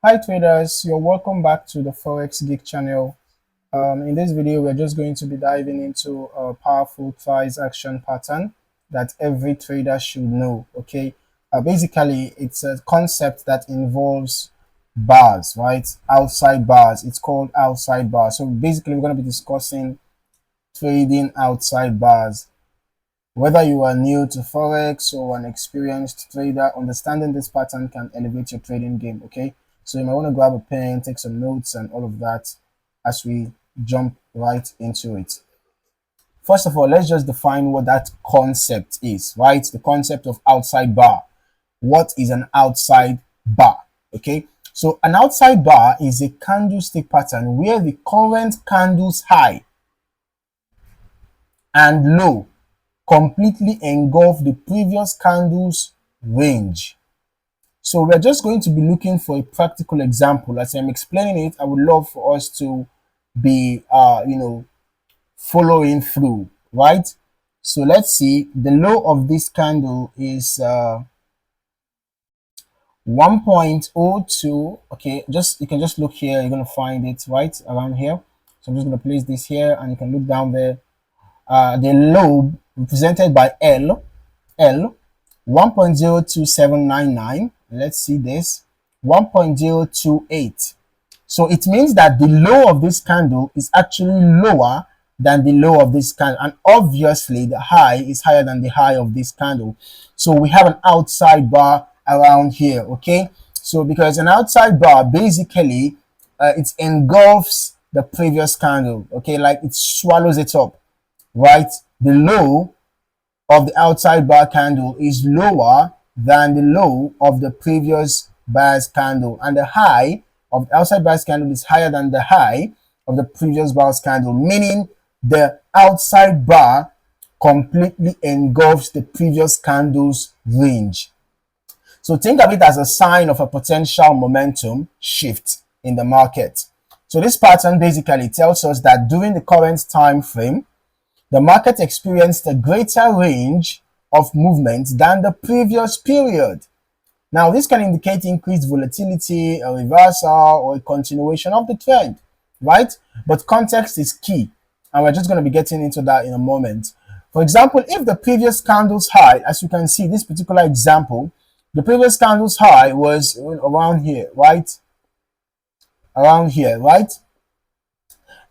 Hi traders, you're welcome back to the Forex Geek channel. In this video, we're just going to be diving into a powerful price action pattern that every trader should know. Okay, basically, it's a concept that involves bars, right? Outside bars. It's called outside bars. So basically, we're going to be discussing trading outside bars. Whether you are new to Forex or an experienced trader, understanding this pattern can elevate your trading game, okay? So you might want to grab a pen, take some notes and all of that as we jump right into it. First of all, let's just define what that concept is, right? The concept of outside bar. What is an outside bar? Okay, so an outside bar is a candlestick pattern where the current candle's high and low completely engulf the previous candle's range. So we're just going to be looking for a practical example. As I'm explaining it, I would love for us to be, following through, right? So let's see, the low of this candle is 1.02. Okay, you can just look here, you're going to find it right around here. So I'm just going to place this here and you can look down there. The low represented by L 1.02799. Let's see this 1.028. So it means that the low of this candle is actually lower than the low of this candle, and obviously the high is higher than the high of this candle. So we have an outside bar around here. Okay, so because an outside bar basically it engulfs the previous candle. Okay, like it swallows it up, right? The low of the outside bar candle is lower than the low of the previous bar's candle, and the high of the outside bar's candle is higher than the high of the previous bar's candle, meaning the outside bar completely engulfs the previous candle's range. So think of it as a sign of a potential momentum shift in the market. So this pattern basically tells us that during the current time frame, the market experienced a greater range of movement than the previous period. Now, this can indicate increased volatility, a reversal, or a continuation of the trend, right? But context is key, and we're just going to be getting into that in a moment. For example, if the previous candle's high, as you can see, this particular example, the previous candle's high was around here, right? Around here, right?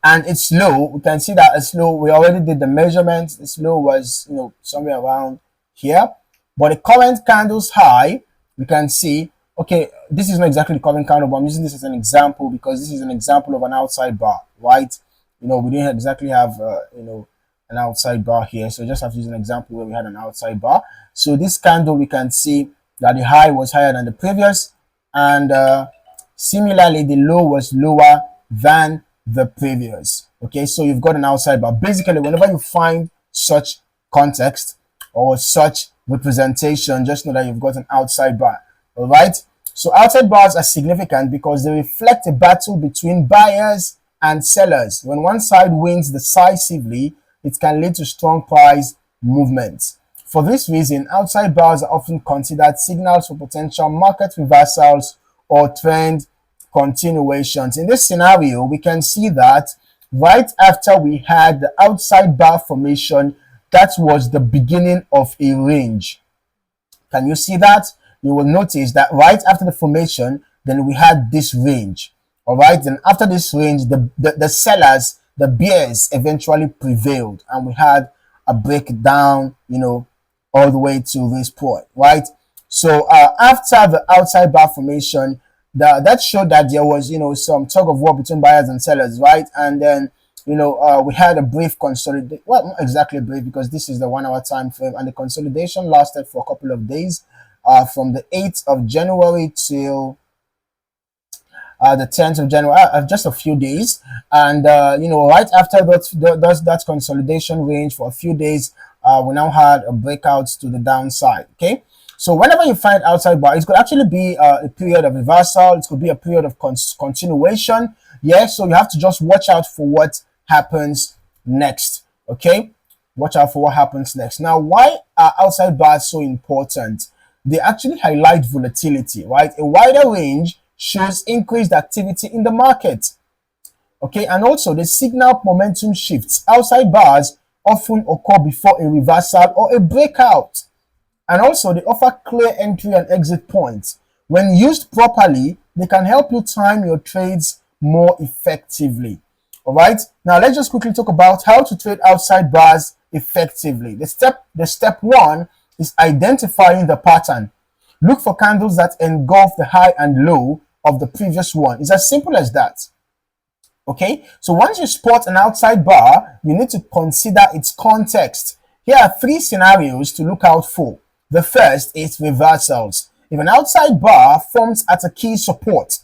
And its low, we can see that its low, we already did the measurements. Its low was, somewhere around here. But the current candle's high, we can see, okay, this is not exactly the current candle, but I'm using this as an example because this is an example of an outside bar, right? We didn't exactly have, an outside bar here. So just have to use an example where we had an outside bar. So this candle, we can see that the high was higher than the previous. And similarly, the low was lower than the previous. Okay, so you've got an outside bar. Basically, whenever you find such context or such representation, just know that you've got an outside bar. All right, so outside bars are significant because they reflect a battle between buyers and sellers. When one side wins decisively, it can lead to strong price movements. For this reason, outside bars are often considered signals for potential market reversals or trend continuations. In this scenario, we can see that right after we had the outside bar formation, that was the beginning of a range. Can you see that? You will notice that right after the formation, then we had this range. All right, then after this range, the sellers, the bears eventually prevailed, and we had a breakdown, all the way to this point, right? So after the outside bar formation, that showed that there was, some tug of war between buyers and sellers, right? And then, we had a brief consolidation. Well, not exactly brief because this is the 1 hour time frame, and the consolidation lasted for a couple of days, from the 8th of January till the 10th of January, just a few days. And, right after that consolidation range for a few days, we now had a breakout to the downside. Okay. So whenever you find outside bar, it could actually be a period of reversal. It could be a period of continuation. Yeah. So you have to just watch out for what happens next. Okay. Watch out for what happens next. Now, why are outside bars so important? They actually highlight volatility, right? A wider range shows increased activity in the market. Okay, and also the signal momentum shifts. Outside bars often occur before a reversal or a breakout. And also they offer clear entry and exit points. When used properly, they can help you time your trades more effectively. All right, now let's just quickly talk about how to trade outside bars effectively. The step one is identifying the pattern. Look for candles that engulf the high and low of the previous one. It's as simple as that. Okay, so once you spot an outside bar, you need to consider its context. Here are three scenarios to look out for. The first is reversals. If an outside bar forms at a key support,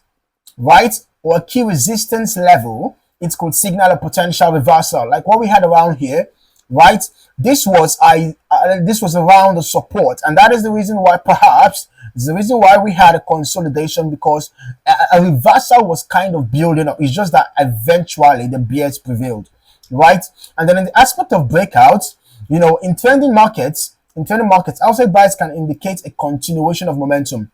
right, or a key resistance level, it could signal a potential reversal, like what we had around here, right? This was around the support, and that is the reason why we had a consolidation, because a reversal was kind of building up. It's just that eventually the bears prevailed, right? And then in the aspect of breakouts, in trending markets, outside buys can indicate a continuation of momentum,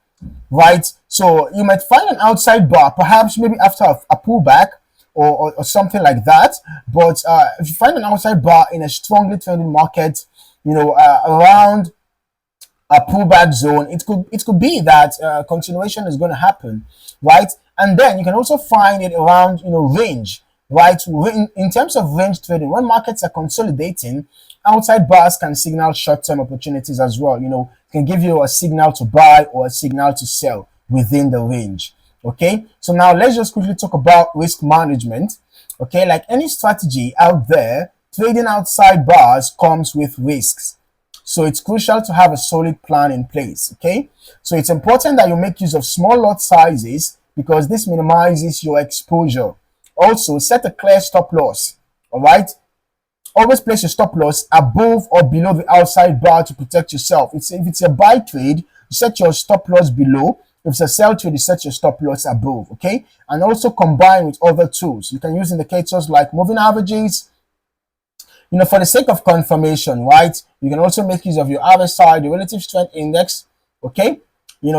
right? So you might find an outside bar, perhaps maybe after a pullback or something like that. But if you find an outside bar in a strongly trending market, around a pullback zone, it could be that continuation is going to happen, right? And then you can also find it around range, right? In terms of range trading, when markets are consolidating, outside bars can signal short-term opportunities as well. It can give you a signal to buy or a signal to sell within the range. Okay, so now let's just quickly talk about risk management. Okay, like any strategy out there, trading outside bars comes with risks. So it's crucial to have a solid plan in place. Okay, so it's important that you make use of small lot sizes, because this minimizes your exposure. Also, set a clear stop loss. All right, always place your stop loss above or below the outside bar to protect yourself. If it's a buy trade, you set your stop loss below. If it's a sell trade, you set your stop loss above. Okay, and also combine with other tools. You can use indicators like moving averages, for the sake of confirmation, right? You can also make use of your RSI, the relative strength index, okay?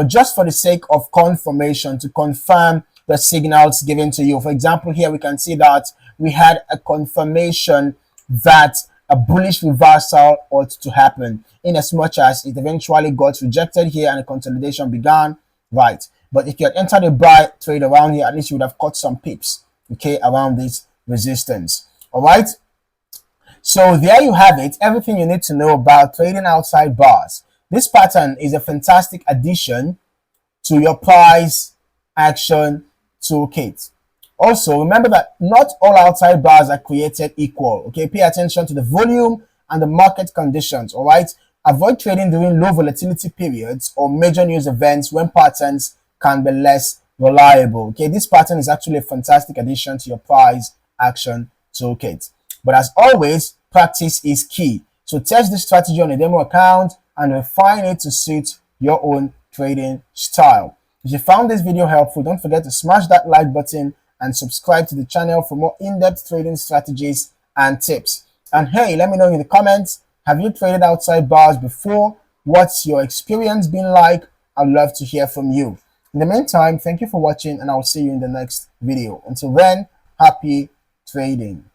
Just for the sake of confirmation, to confirm the signals given to you. For example, here we can see that we had a confirmation that a bullish reversal ought to happen, in as much as it eventually got rejected here and a consolidation began, right? But if you had entered a buy trade around here, at least you would have caught some pips, okay, around this resistance. All right, so there you have it, everything you need to know about trading outside bars. This pattern is a fantastic addition to your price action toolkit. Also, remember that not all outside bars are created equal. Okay, pay attention to the volume and the market conditions. All right, avoid trading during low volatility periods or major news events when patterns can be less reliable. Okay, this pattern is actually a fantastic addition to your price action toolkit. But as always, practice is key. So test this strategy on a demo account and refine it to suit your own trading style. If you found this video helpful, don't forget to smash that like button and subscribe to the channel for more in-depth trading strategies and tips. And hey, let me know in the comments, have you traded outside bars before? What's your experience been like? I'd love to hear from you. In the meantime, thank you for watching, and I'll see you in the next video. Until then, happy trading.